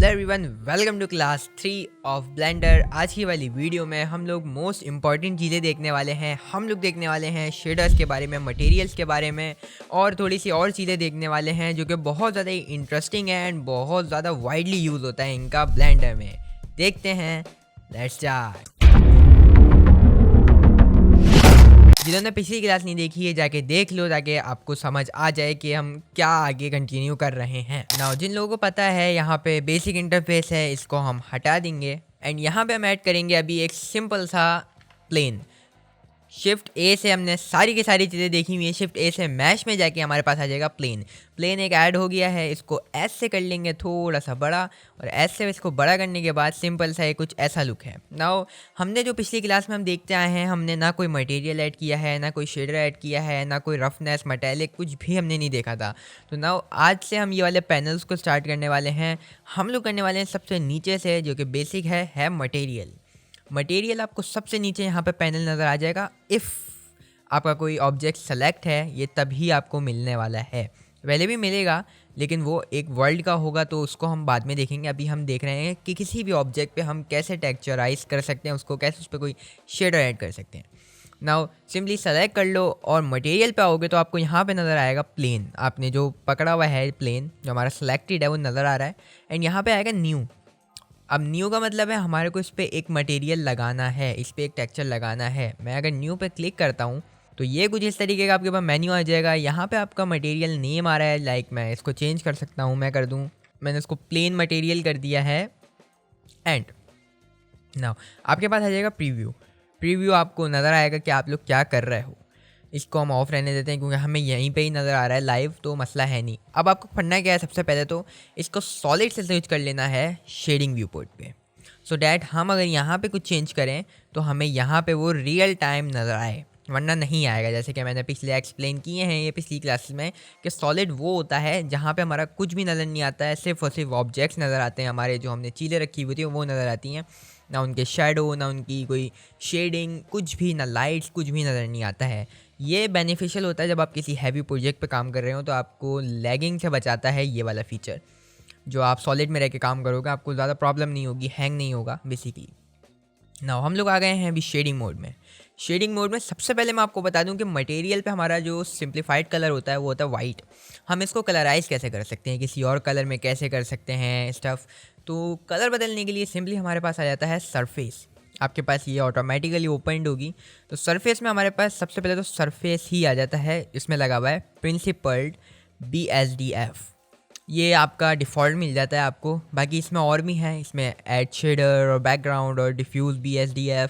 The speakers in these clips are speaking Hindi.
Hello everyone, welcome to class 3 of Blender. आज की वाली वीडियो में हम लोग मोस्ट इम्पॉर्टेंट चीज़ें देखने वाले हैं। हम लोग देखने वाले हैं शेडर्स के बारे में, मटेरियल्स के बारे में और थोड़ी सी और चीज़ें देखने वाले हैं जो कि बहुत ज़्यादा इंटरेस्टिंग है एंड बहुत ज़्यादा वाइडली यूज़ होता है इनका ब्लेंडर में। देखते हैं, लेट्स स्टार्ट। जिन्होंने पिछली क्लास नहीं देखी है जाके देख लो ताकि आपको समझ आ जाए कि हम क्या आगे कंटिन्यू कर रहे हैं। नाउ जिन लोगों को पता है यहाँ पे बेसिक इंटरफेस है, इसको हम हटा देंगे एंड यहाँ पे हम ऐड करेंगे अभी एक सिंपल सा प्लेन। शिफ्ट ए से हमने सारी की सारी चीज़ें देखी हुई है। शिफ्ट ए से मैश में जाके हमारे पास आ जाएगा प्लेन। प्लेन एक ऐड हो गया है, इसको एस से कर लेंगे थोड़ा सा बड़ा और एस से इसको बड़ा करने के बाद सिंपल सा कुछ ऐसा लुक है। नाउ हमने जो पिछली क्लास में हम देखते आए हैं, हमने ना कोई मटेरियल ऐड किया है, ना कोई शेडर ऐड किया है, ना कोई रफनेस मेटालिक, कुछ भी हमने नहीं देखा था। तो नाउ आज से हम ये वाले पैनल्स को स्टार्ट करने वाले हैं। हम लोग करने वाले हैं सबसे नीचे से, जो कि बेसिक है मटेरियल। मटेरियल आपको सबसे नीचे यहाँ पे पैनल नज़र आ जाएगा। इफ़ आपका कोई ऑब्जेक्ट सेलेक्ट है, ये तभी आपको मिलने वाला है। पहले भी मिलेगा लेकिन वो एक वर्ल्ड का होगा, तो उसको हम बाद में देखेंगे। अभी हम देख रहे हैं कि किसी भी ऑब्जेक्ट पे हम कैसे टेक्सचराइज कर सकते हैं, उसको कैसे उस पर कोई शेडर ऐड कर सकते हैं। नाउ सिंपली सेलेक्ट कर लो और मटेरियल पे आओगे तो आपको यहाँ पे नज़र आएगा प्लेन। आपने जो पकड़ा हुआ है प्लेन, जो हमारा सेलेक्टेड है, वो नज़र आ रहा है एंड यहाँ पे आएगा न्यू। अब न्यू का मतलब है हमारे को इस पर एक मटेरियल लगाना है, इस पर एक टेक्सचर लगाना है। मैं अगर न्यू पे क्लिक करता हूँ तो ये कुछ इस तरीके का आपके पास मेन्यू आ जाएगा। यहाँ पे आपका मटेरियल नेम आ रहा है, लाइक मैं इसको चेंज कर सकता हूँ। मैं कर दूँ, मैंने इसको प्लेन मटेरियल कर दिया है एंड नाउ आपके पास आ जाएगा प्रीव्यू। प्रीव्यू आपको नज़र आएगा कि आप लोग क्या कर रहे हो। इसको हम ऑफ रहने देते हैं क्योंकि हमें यहीं पे ही नज़र आ रहा है लाइव, तो मसला है नहीं। अब आपको पढ़ना क्या है, सबसे पहले तो इसको सॉलिड से स्विच कर लेना है शेडिंग व्यू पोर्ट पे, सो डैट हम अगर यहाँ पे कुछ चेंज करें तो हमें यहाँ पे वो रियल टाइम नज़र आए, वरना नहीं आएगा। जैसे कि मैंने पिछले एक्सप्लेन किए हैं ये पिछली क्लासेस में कि सॉलिड वो होता है जहाँ पे हमारा कुछ भी नज़र नहीं आता है, सिर्फ और सिर्फ ऑब्जेक्ट्स नज़र आते हैं। हमारे जो हमने चीज़ें रखी हुई थी वो नज़र आती हैं, ना उनके शेडो, ना उनकी कोई शेडिंग, कुछ भी, ना लाइट्स, कुछ भी नज़र नहीं आता है। ये बेनिफिशियल होता है जब आप किसी हैवी प्रोजेक्ट पे काम कर रहे हो, तो आपको लैगिंग से बचाता है ये वाला फीचर। जो आप सॉलिड में रह के काम करोगे आपको ज़्यादा प्रॉब्लम नहीं होगी, हैंग नहीं होगा बेसिकली। नाउ हम लोग आ गए हैं अभी शेडिंग मोड में। शेडिंग मोड में सबसे पहले मैं आपको बता दूं कि मटेरियल पे हमारा जो सिंप्लीफाइड कलर होता है वो होता है वाइट। हम इसको कलराइज कैसे कर सकते हैं, किसी और कलर में कैसे कर सकते हैं स्टफ़। तो कलर बदलने के लिए सिंपली हमारे पास आ जाता है सरफेस। आपके पास ये ऑटोमेटिकली ओपनड होगी। तो सरफेस में हमारे पास सबसे पहले तो सरफेस ही आ जाता है। इसमें लगा हुआ है प्रिंसिपल्ड BSDF। ये आपका डिफ़ॉल्ट मिल जाता है आपको। बाकी इसमें और भी है, इसमें एड शेडर और बैकग्राउंड और डिफ्यूज़ BSDF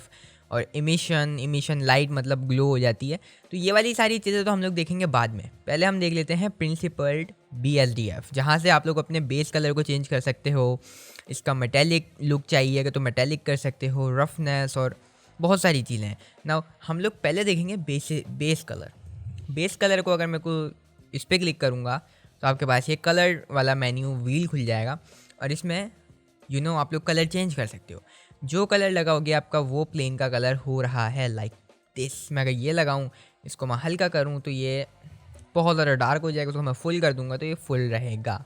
और इमिशन लाइट मतलब ग्लो हो जाती है। तो ये वाली सारी चीज़ें तो हम लोग देखेंगे बाद में। पहले हम देख लेते हैं प्रिंसिपल्ड BSDF, जहाँ से आप लोग अपने बेस कलर को चेंज कर सकते हो। इसका मेटेलिक लुक चाहिए तो मेटेलिक कर सकते हो, रफनेस और बहुत सारी चीज़ें हैं। नाउ हम लोग पहले देखेंगे बेस कलर। बेस कलर को अगर मेरे को इस पर क्लिक करूँगा तो आपके पास ये कलर वाला मेन्यू व्हील खुल जाएगा और इसमें आप लोग कलर चेंज कर सकते हो। जो कलर लगाओगे आपका वो प्लेन का कलर हो रहा है, लाइक दिस। मैं अगर ये लगाऊं, इसको मैं हल्का करूं तो ये बहुत ज़्यादा डार्क हो जाएगा। उसको मैं फुल कर दूंगा तो ये फुल रहेगा।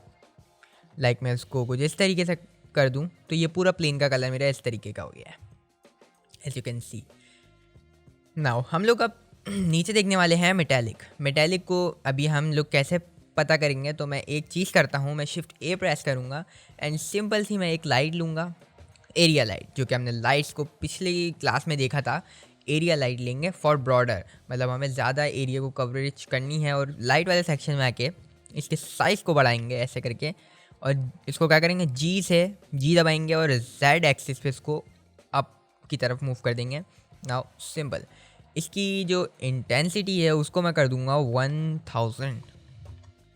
लाइक मैं इसको कुछ इस तरीके से कर दूं तो ये पूरा प्लेन का कलर मेरा इस तरीके का हो गया है, as you can see. Now हम लोग अब नीचे देखने वाले हैं मेटालिक। मेटालिक को अभी हम लोग कैसे पता करेंगे, तो मैं एक चीज़ करता हूँ, मैं शिफ्ट ए प्रेस करूँगा एंड सिंपल सी मैं एक लाइट लूँगा, एरिया लाइट, जो कि हमने लाइट्स को पिछली क्लास में देखा था। एरिया लाइट लेंगे फॉर ब्रॉडर, मतलब हमें ज़्यादा एरिया को कवरेज करनी है और लाइट वाले सेक्शन में आके इसके साइज़ को बढ़ाएंगे ऐसे करके और इसको क्या करेंगे, जी दबाएंगे और Z एक्सिस पे इसको अप की तरफ मूव कर देंगे। नाउ सिंपल इसकी जो इंटेंसिटी है उसको मैं कर दूंगा 1000,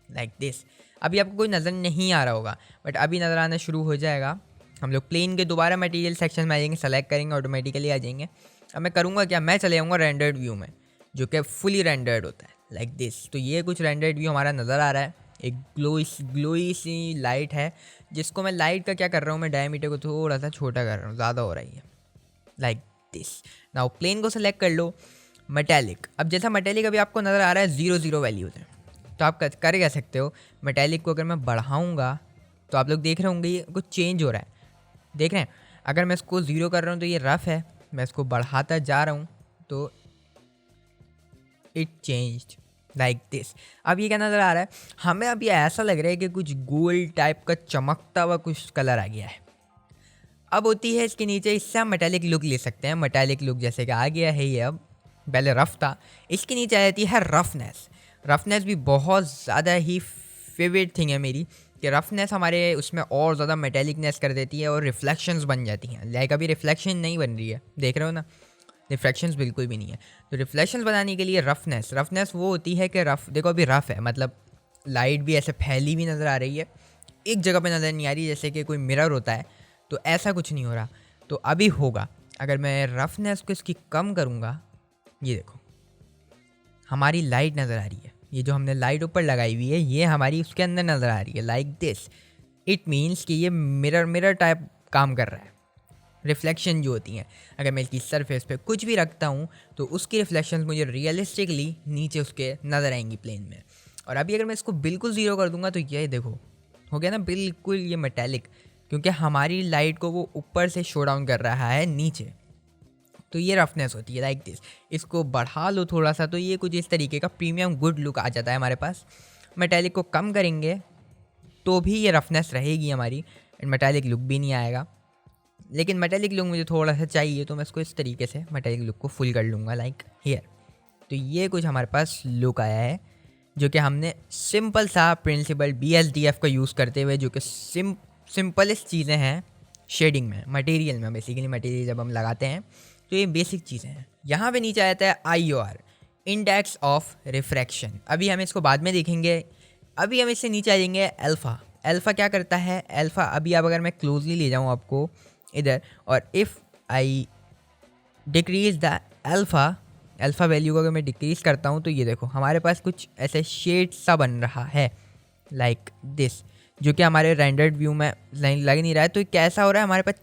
लाइक दिस। अभी आपको कोई नज़र नहीं आ रहा होगा बट अभी नज़र आना शुरू हो जाएगा। हम लोग प्लेन के दोबारा मटेरियल सेक्शन में आ जाएंगे, सेलेक्ट करेंगे, ऑटोमेटिकली आ जाएंगे। अब मैं करूँगा क्या, मैं चले जाऊँगा रेंडर्ड व्यू में, जो कि फुली रेंडर्ड होता है, लाइक दिस। तो ये कुछ रेंडर्ड व्यू हमारा नज़र आ रहा है। एक ग्लोई सी लाइट है, जिसको मैं लाइट का क्या कर रहा हूँ, मैं डायमीटर को थोड़ा सा छोटा कर रहा हूँ, ज़्यादा हो रही है, लाइक दिस। नाउ प्लेन को सेलेक्ट कर लो, मेटालिक। अब जैसा मेटालिक अभी आपको नज़र आ रहा है 0 0 वैल्यूज़ है, तो आप कर क्या सकते हो, मेटालिक को अगर मैं बढ़ाऊँगा तो आप लोग देख रहे होंगे ये कुछ चेंज हो रहा है, देख रहे हैं। अगर मैं इसको 0 कर रहा हूँ तो ये रफ़ है, मैं इसको बढ़ाता जा रहा हूँ तो इट चेंज्ड लाइक दिस। अब ये क्या नज़र आ रहा है हमें, अब ये ऐसा लग रहा है कि कुछ गोल्ड टाइप का चमकता हुआ कुछ कलर आ गया है। अब होती है इसके नीचे, इससे हम मेटालिक लुक ले सकते हैं। मेटालिक लुक जैसे कि आ गया है ये, अब पहले रफ था, इसके नीचे आ जाती है रफनेस। रफनेस भी बहुत ज़्यादा ही फेवरेट थिंग है मेरी, कि रफनेस हमारे उसमें और ज़्यादा मेटेलिकनेस कर देती है और रिफ्लेक्शंस बन जाती हैं। लाइक अभी रिफ्लेक्शन नहीं बन रही है, देख रहे हो ना, रिफ्लेक्शंस बिल्कुल भी नहीं है। तो रिफ्लेक्शंस बनाने के लिए रफनेस वो होती है कि रफ, देखो अभी रफ है मतलब लाइट भी ऐसे फैली भी नज़र आ रही है, एक जगह पे नज़र नहीं आ रही, जैसे कि कोई मिरर होता है, तो ऐसा कुछ नहीं हो रहा। तो अभी होगा, अगर मैं रफनेस को इसकी कम करूँगा, ये देखो हमारी लाइट नज़र आ रही है, ये जो हमने लाइट ऊपर लगाई हुई है ये हमारी उसके अंदर नज़र आ रही है लाइक दिस। इट मीन्स कि ये मिरर टाइप काम कर रहा है। रिफ्लेक्शन जो होती हैं, अगर मैं इसकी सरफेस पे कुछ भी रखता हूँ तो उसकी रिफ्लेक्शंस मुझे रियलिस्टिकली नीचे उसके नज़र आएंगी प्लेन में। और अभी अगर मैं इसको बिल्कुल 0 कर दूंगा तो ये देखो हो गया ना बिल्कुल ये मेटालिक, क्योंकि हमारी लाइट को वो ऊपर से शो डाउन कर रहा है नीचे। तो ये रफनेस होती है लाइक दिस। इसको बढ़ा लो थोड़ा सा तो ये कुछ इस तरीके का प्रीमियम गुड लुक आ जाता है हमारे पास। मेटालिक को कम करेंगे तो भी ये रफनेस रहेगी हमारी, एंड मेटालिक लुक भी नहीं आएगा। लेकिन मेटालिक लुक मुझे थोड़ा सा चाहिए, तो मैं इसको इस तरीके से मेटालिक लुक को फुल कर लूँगा लाइक हियर। तो ये कुछ हमारे पास लुक आया है, जो कि हमने सिंपल सा प्रिंसिपल BSDF का यूज़ करते हुए, जो कि सिंपलेस्ट चीज़ें हैं शेडिंग में, मटेरियल में। बेसिकली मटेरियल जब हम लगाते हैं तो ये बेसिक चीज़ें हैं। यहाँ पे नीचे आता है IOR, इंडेक्स ऑफ रिफ्रैक्शन। अभी हम इसको बाद में देखेंगे, अभी हम इससे नीचे आ जाएंगे अल्फ़ा। अल्फ़ा क्या करता है, अल्फ़ा अभी अब अगर मैं क्लोजली ले जाऊँ आपको इधर, और if I decrease the alpha value को अगर मैं डिक्रीज़ करता हूँ तो ये देखो हमारे पास कुछ ऐसे शेड सा बन रहा है लाइक दिस, जो कि हमारे रेंडर्ड व्यू में लग नहीं रहा है। तो कैसा हो रहा है, हमारे पास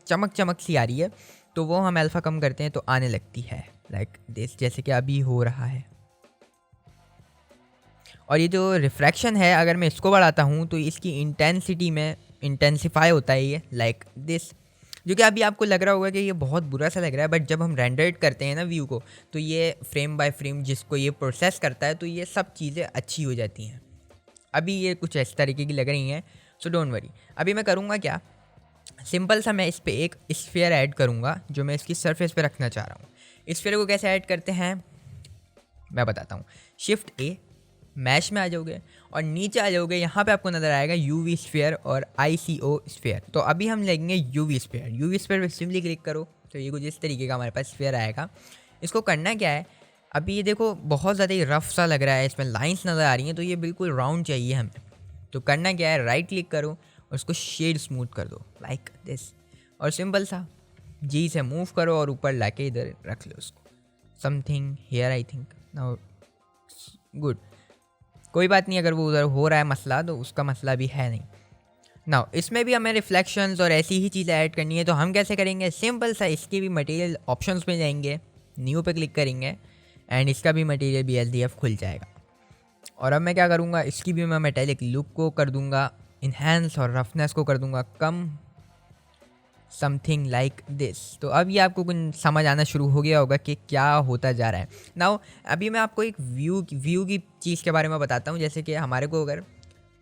चमक सी आ रही है, तो वो हम अल्फ़ा कम करते हैं तो आने लगती है लाइक दिस, जैसे कि अभी हो रहा है। और ये जो रिफ्रैक्शन है, अगर मैं इसको बढ़ाता हूँ तो इसकी इंटेंसिटी में इंटेंसिफाई होता है ये लाइक दिस, जो कि अभी आपको लग रहा होगा कि ये बहुत बुरा सा लग रहा है, बट जब हम रेंडर्ड करते हैं ना व्यू को, तो ये फ्रेम बाय फ्रेम जिसको ये प्रोसेस करता है, तो ये सब चीज़ें अच्छी हो जाती हैं। अभी ये कुछ इस तरीके की लग रही हैं, सो डोंट वरी। अभी मैं करूँगा क्या, सिंपल सा मैं इस पर एक स्फीयर ऐड करूँगा जो मैं इसकी सरफेस पे रखना चाह रहा हूँ। स्फीयर को कैसे ऐड करते हैं मैं बताता हूँ। Shift A, मैश में आ जाओगे और नीचे आ जाओगे, यहाँ पे आपको नज़र आएगा UV स्फीयर और ICO स्फीयर। तो अभी हम लेंगे UV स्फीयर पे सिंपली क्लिक करो तो ये कुछ इस तरीके का हमारे पास स्फीयर आएगा। इसको करना क्या है, अभी ये देखो बहुत ज़्यादा ही रफ सा लग रहा है, इसमें लाइंस नज़र आ रही हैं, तो ये बिल्कुल राउंड चाहिए हमें। तो करना क्या है, राइट क्लिक करो और उसको शेड स्मूथ कर दो लाइक दिस, और सिंपल सा G से मूव करो और ऊपर लाके इधर रख लो उसको, something here I think now good. कोई बात नहीं, अगर वो उधर हो रहा है मसला तो उसका मसला भी है नहीं। नाउ इसमें भी हमें रिफ्लेक्शंस और ऐसी ही चीज़ें ऐड करनी है, तो हम कैसे करेंगे, सिंपल सा इसकी भी मटेरियल ऑप्शंस में जाएंगे, न्यू पे क्लिक करेंगे एंड इसका भी मटेरियल BSDF खुल जाएगा। और अब मैं क्या करूँगा, इसकी भी मैं मेटेलिक लुक को कर दूँगा इन्हेंस और रफनेस को कर दूँगा कम, समथिंग लाइक दिस। तो अब ये आपको कुछ समझ आना शुरू हो गया होगा कि क्या होता जा रहा है। नाउ अभी मैं आपको एक व्यू की चीज़ के बारे में बताता हूँ। जैसे कि हमारे को अगर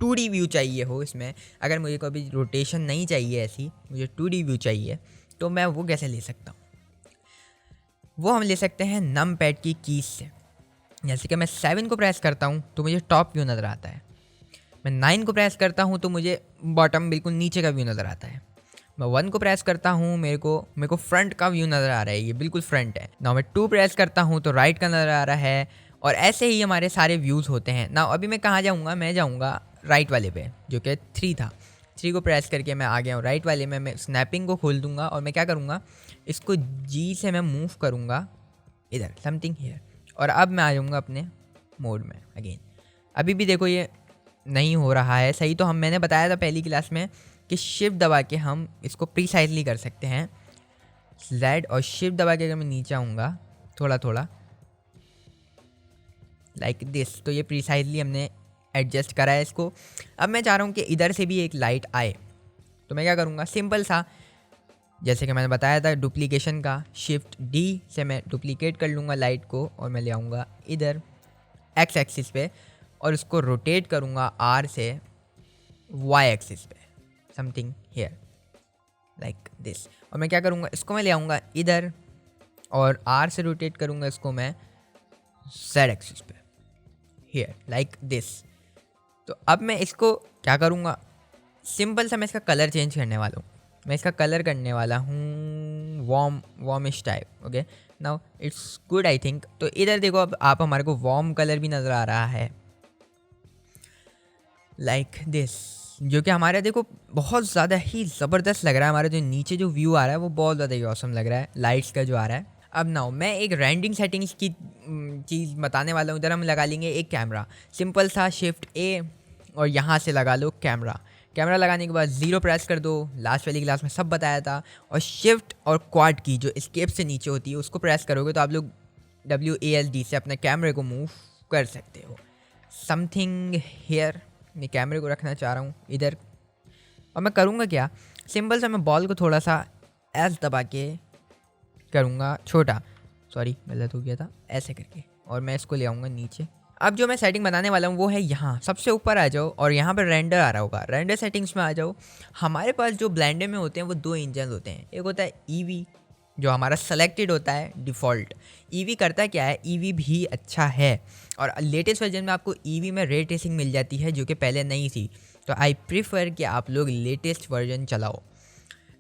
2D व्यू चाहिए हो इसमें, अगर मुझे कभी रोटेशन नहीं चाहिए ऐसी, मुझे 2D व्यू चाहिए, तो मैं वो कैसे ले सकता हूँ, वो हम ले सकते हैं नम पैड की कीज से। जैसे कि मैं 7 को प्रेस करता हूँ तो मुझे टॉप व्यू नज़र आता है, मैं 9 को प्रेस करता हूँ तो मुझे बॉटम बिल्कुल नीचे का व्यू नज़र आता है, मैं 1 को प्रेस करता हूँ मेरे को फ्रंट का व्यू नज़र आ रहा है, ये बिल्कुल फ्रंट है ना। मैं 2 प्रेस करता हूँ तो राइट का नज़र आ रहा है, और ऐसे ही हमारे सारे व्यूज़ होते हैं ना। अभी मैं कहाँ जाऊँगा, मैं जाऊँगा राइट वाले पे जो कि 3 था। 3 को प्रेस करके मैं आ गया हूँ राइट वाले में। मैं स्नैपिंग को खोल दूँगा और मैं क्या करूँगा, इसको G से मैं मूव करूँगा इधर समथिंग हियर, और अब मैं आ जाऊँगा अपने मोड में अगेन। अभी भी देखो ये नहीं हो रहा है सही, तो मैंने बताया था पहली क्लास में कि शिफ्ट दबा के हम इसको प्रीसाइजली कर सकते हैं। Z और शिफ्ट दबा के अगर मैं नीचे आऊँगा थोड़ा थोड़ा लाइक दिस, तो ये प्रीसाइजली हमने एडजस्ट करा है इसको। अब मैं चाह रहा हूँ कि इधर से भी एक लाइट आए, तो मैं क्या करूँगा, सिंपल सा, जैसे कि मैंने बताया था डुप्लीकेशन का, शिफ्ट डी से मैं डुप्लीकेट कर लूँगा लाइट को और मैं ले आऊँगा इधर एक्स एक्सिस पे और इसको रोटेट करूँगा आर से वाई एक्सिस पे, समथिंग हेयर लाइक दिस। और मैं क्या करूँगा, इसको मैं ले आऊँगा इधर और आर से रोटेट करूँगा इसको मैं जेड एक्सिस पे, हेयर लाइक दिस। तो अब मैं इसको क्या करूँगा, सिंपल सा मैं इसका कलर चेंज करने वाला हूँ। मैं इसका कलर करने वाला हूँ warmish type. Okay, now it's good I think. तो इधर देखो, अब आप हमारे को वार्म कलर भी नज़र आ रहा है लाइक दिस, जो कि हमारे देखो बहुत ज़्यादा ही ज़बरदस्त लग रहा है। हमारा जो नीचे जो व्यू आ रहा है वो बहुत ज़्यादा ही ऑसम लग रहा है लाइट्स का जो आ रहा है। अब नाउ मैं एक रेंडिंग सेटिंग्स की चीज़ बताने वाला हूँ। इधर हम लगा लेंगे एक कैमरा, सिंपल सा शिफ्ट ए और यहाँ से लगा लो कैमरा। कैमरा लगाने के बाद 0 प्रेस कर दो, लास्ट वाली क्लास में सब बताया था। और शिफ्ट और क्वाड की जो एस्केप से नीचे होती है उसको प्रेस करोगे तो आप लोग WASD से अपने कैमरे को मूव कर सकते हो। समथिंग हेयर, मैं कैमरे को रखना चाह रहा हूँ इधर। और मैं करूँगा क्या, सिंपल सा मैं बॉल को थोड़ा सा एस दबा के करूँगा छोटा, सॉरी गलत हो गया था, ऐसे करके, और मैं इसको ले आऊँगा नीचे। अब जो मैं सेटिंग बनाने वाला हूँ वो है यहाँ सबसे ऊपर आ जाओ और यहाँ पर रेंडर आ रहा होगा, रेंडर सेटिंग्स में आ जाओ। हमारे पास जो ब्लेंडर में होते हैं वो 2 इंजन होते हैं। एक होता है ईवी जो हमारा सेलेक्टेड होता है डिफ़ॉल्ट। ईवी करता क्या है, ईवी भी अच्छा है और लेटेस्ट वर्जन में आपको ईवी में रे ट्रेसिंग मिल जाती है जो कि पहले नहीं थी। तो आई प्रीफर कि आप लोग लेटेस्ट वर्जन चलाओ।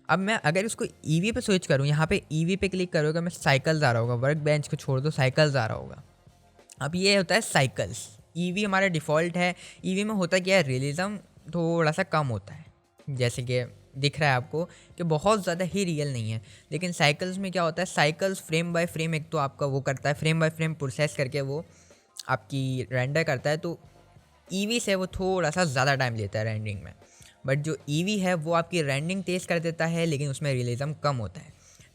अब मैं अगर इसको ईवी पे स्विच करूँ, यहाँ पे ईवी पे क्लिक करोगे मैं साइकिल्स आ रहा होगा, वर्क बेंच को छोड़ दो साइकिल्स आ रहा होगा। अब ये होता है साइकिल्स, ईवी हमारा डिफ़ॉल्ट है। ईवी में होता क्या है, रियलिज्म थोड़ा सा कम होता है, जैसे कि दिख रहा है आपको कि बहुत ज़्यादा ही रियल नहीं है। लेकिन साइकिल्स में क्या होता है, साइकिल्स फ्रेम बाय फ्रेम एक तो आपका वो करता है, फ्रेम बाय फ्रेम प्रोसेस करके वो आपकी रेंडर करता है। तो ईवी से वो थोड़ा सा ज़्यादा टाइम लेता है रेंडरिंग में, बट जो ईवी है वो आपकी रेंडरिंग तेज़ कर देता है लेकिन उसमें रियलिज्म कम होता है।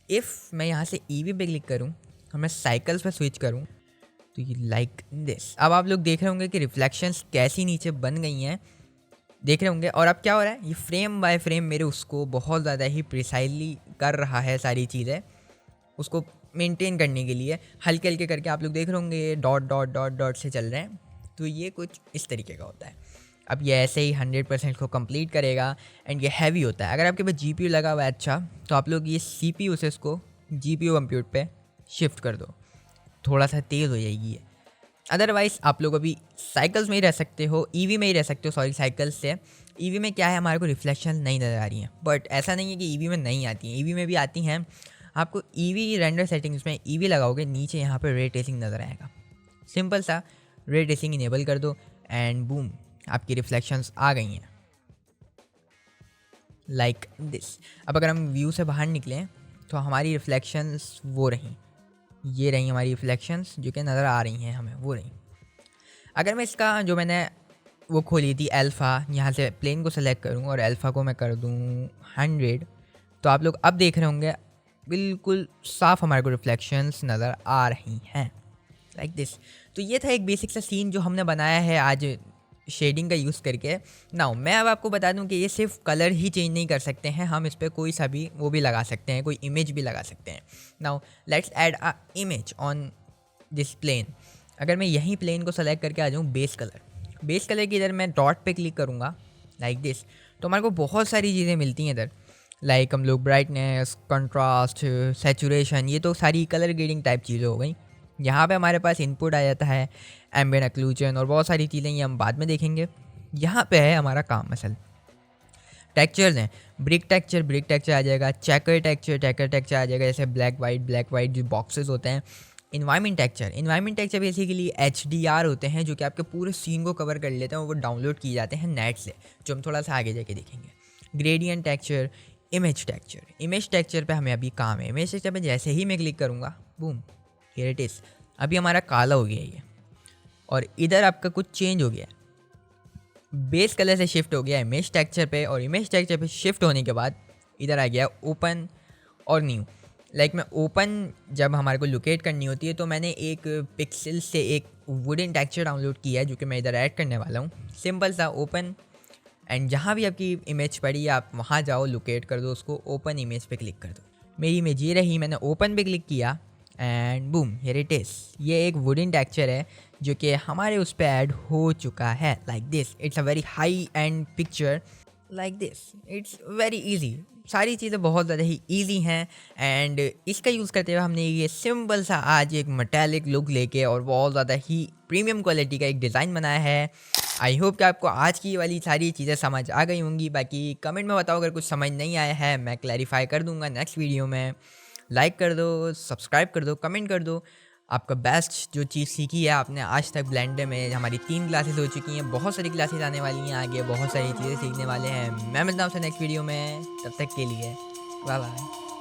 इफ़ मैं यहाँ से ईवी पे क्लिक करूँ और मैं साइकिल्स पे स्विच करूँ तो ये लाइक दिस। अब आप लोग देख रहे होंगे कि रिफ्लेक्शंस कैसी नीचे बन गई हैं, देख रहे होंगे। और अब क्या हो रहा है, ये फ्रेम बाय फ्रेम मेरे उसको बहुत ज़्यादा ही प्रिसाइजली कर रहा है, सारी चीज़ें उसको मेंटेन करने के लिए हल्के हल्के करके आप लोग देख रहे होंगे डॉट डॉट डॉट डॉट से चल रहे हैं। तो ये कुछ इस तरीके का होता है। अब ये ऐसे ही 100% को कंप्लीट करेगा एंड ये हैवी होता है। अगर आपके पास GPU लगा हुआ है अच्छा, तो आप लोग ये CPU से इसको GPU कंप्यूट पे शिफ्ट कर दो, थोड़ा सा तेज़ हो जाएगी ये। अदरवाइज़ आप लोग अभी साइकिल्स में ही रह सकते हो, ईवी में ही रह सकते हो, सॉरी साइकिल्स से। ईवी में क्या है, हमारे को रिफ्लेक्शन नहीं नज़र आ रही हैं, बट ऐसा नहीं है कि ईवी में नहीं आती हैं, ईवी में भी आती हैं। आपको ईवी रेंडर सेटिंग्स में ईवी लगाओगे, नीचे यहाँ पे रे ट्रेसिंग नज़र आएगा। सिंपल सा रे ट्रेसिंग इनेबल कर दो एंड बूम, आपकी रिफ्लेक्शंस आ गई हैं लाइक दिस। अब अगर हम व्यू से बाहर निकलें तो हमारी रिफ्लेक्शंस वो रहीं, ये रही हमारी रिफ्लेक्शंस जो कि नज़र आ रही हैं हमें, वो रही। अगर मैं इसका जो मैंने वो खोली थी अल्फ़ा, यहाँ से प्लेन को सेलेक्ट करूँ और अल्फ़ा को मैं कर दूँ 100, तो आप लोग अब देख रहे होंगे बिल्कुल साफ हमारे को रिफ्लेक्शंस नज़र आ रही हैं लाइक दिस। तो ये था एक बेसिक सा सीन जो हमने बनाया है आज शेडिंग का यूज़ करके। नाउ मैं अब आपको बता दूं कि ये सिर्फ कलर ही चेंज नहीं कर सकते हैं, हम इस पर कोई सा भी वो भी लगा सकते हैं, कोई इमेज भी लगा सकते हैं। Now let's add a image on this plane. अगर मैं यहीं प्लेन को सेलेक्ट करके आ जाऊँ बेस कलर की इधर मैं डॉट पे क्लिक करूँगा लाइक दिस, तो हमारे को बहुत सारी चीज़ें मिलती हैं इधर। लाइक हम लोग ब्राइटनेस, कंट्रास्ट, सैचुरेशन, ये तो सारी कलर ग्रेडिंग टाइप चीज़ें हो गई। यहाँ पे हमारे पास इनपुट आ जाता है एम्बिएंट ऑक्लूजन और बहुत सारी चीज़ें, ये हम बाद में देखेंगे। यहाँ पे है हमारा काम असल। टेक्सचर्स हैं, ब्रिक टेक्सचर आ जाएगा, चेकर टेक्सचर आ जाएगा, जैसे ब्लैक वाइट जो बॉक्सेस होते हैं। इन्वायरमेंट टेक्सचर बेसिकली HDR होते हैं जो कि आपके पूरे सीन को कवर कर लेते हैं और वो डाउनलोड किए जाते हैं नेट से, जो हम थोड़ा सा आगे जाके देखेंगे। ग्रेडियंट टेक्सचर, इमेज टेक्सचर पे हमें अभी काम है। इमेज टेक्सचर पे जैसे ही मैं क्लिक करूँगा बूम, हियर इट इज़, अभी हमारा काला हो गया ये और इधर आपका कुछ चेंज हो गया, बेस कलर से शिफ्ट हो गया इमेज टेक्सचर पे, और इमेज टेक्सचर पे शिफ्ट होने के बाद इधर आ गया ओपन और न्यू। लाइक मैं ओपन जब हमारे को लोकेट करनी होती है तो मैंने एक पिक्सल से एक वुडन टेक्सचर डाउनलोड किया है जो कि मैं इधर ऐड करने वाला हूँ। सिंपल सा ओपन, एंड जहाँ भी आपकी इमेज पड़ी आप वहाँ जाओ, लोकेट कर दो उसको, ओपन इमेज पे क्लिक कर दो। मेरी इमेज ये रही, मैंने ओपन पे क्लिक किया and boom, here it is. ये एक वुडन टेक्सचर है जो कि हमारे उस पर ऐड हो चुका है like this. It's a very high and picture like this. It's very easy, सारी चीज़ें बहुत ज़्यादा ही ईजी हैं। एंड इसका यूज़ करते हुए हमने ये सिंपल सा आज एक मेटालिक लुक लेके और बहुत ज़्यादा ही प्रीमियम क्वालिटी का एक डिज़ाइन बनाया है। आई होप कि आपको आज की वाली सारी चीज़ें समझ आ गई होंगी। बाकी कमेंट में बताओ अगर कुछ समझ नहीं आया है, मैं क्लैरिफाई कर दूंगा नेक्स्ट वीडियो में। लाइक कर दो, सब्सक्राइब कर दो, कमेंट कर दो आपका बेस्ट जो चीज़ सीखी है आपने आज तक ब्लेंडर में। हमारी 3 क्लासेस हो चुकी हैं, बहुत सारी क्लासेस आने वाली हैं आगे, बहुत सारी चीज़ें सीखने वाले हैं। मैं मिलता हूँ आपसे नेक्स्ट वीडियो में, तब तक के लिए बाय बाय।